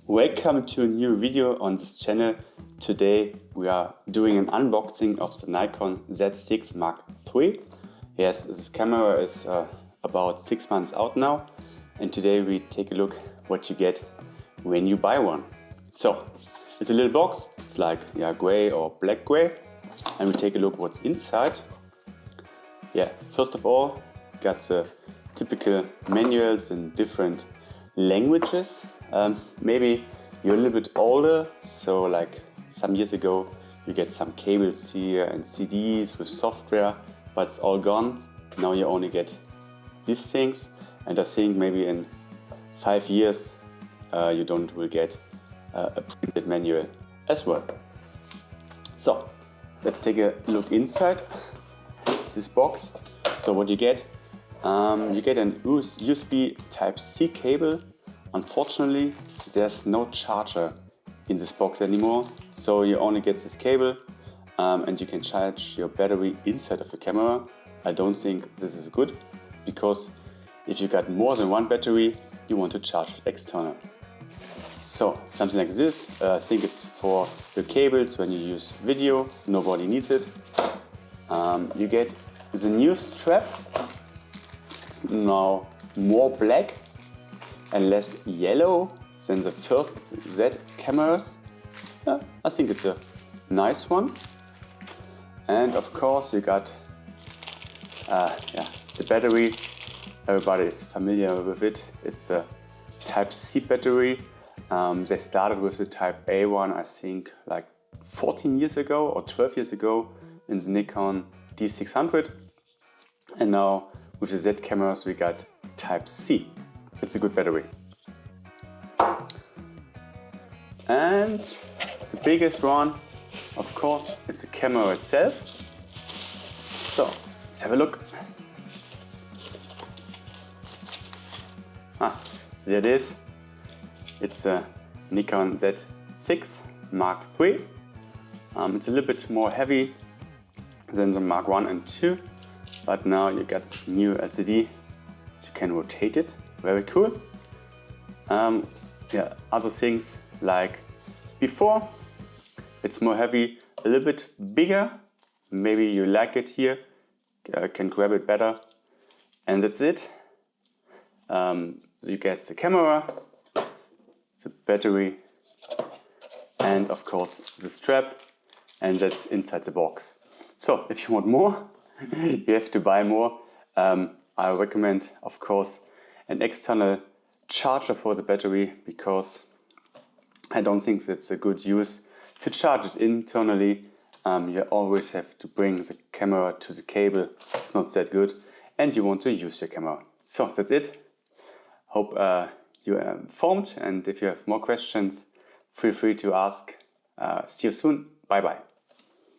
Welcome to a new video on this channel. Today we are doing an unboxing of the Nikon Z6 Mark III. Yes, this camera is about 6 months out now, and today we take a look what you get when you buy one. So it's a little box, it's like gray or black gray, and we take a look what's inside. First of all, got the typical manuals in different languages. Maybe you're a little bit older, so like some years ago you get some cables here and CDs with software, but it's all gone. Now you only get these things, and I think maybe in 5 years you will get a printed manual as well. So let's take a look inside this box. So what you get an USB Type-C cable. Unfortunately, there's no charger in this box anymore, so you only get this cable and you can charge your battery inside of the camera. I don't think this is good, because if you got more than one battery, you want to charge it external. So something like this, I think it's for the cables when you use video, nobody needs it. You get the new strap. It's now more black and less yellow than the first Z cameras. I think it's a nice one. And of course you got the battery. Everybody is familiar with it. It's a Type-C battery. They started with the Type-A one, I think like 14 years ago or 12 years ago in the Nikon Z6iii. And now with the Z cameras we got Type-C. It's a good battery. And the biggest one, of course, is the camera itself. So let's have a look. There it is. It's a Nikon Z6 Mark III. It's a little bit more heavy than the Mark I and II, but now you got this new LCD. You can rotate it. Very cool. Other things like before, it's more heavy, a little bit bigger. Maybe you like it here, can grab it better, and that's it. You get the camera, the battery, and of course the strap, and that's inside the box. So if you want more, you have to buy more. I recommend, of course, an external charger for the battery, because I don't think it's a good use to charge it internally. You always have to bring the camera to the cable. It's not that good, and you want to use your camera. So that's it. Hope you are informed, and if you have more questions, feel free to ask. See you soon. Bye bye.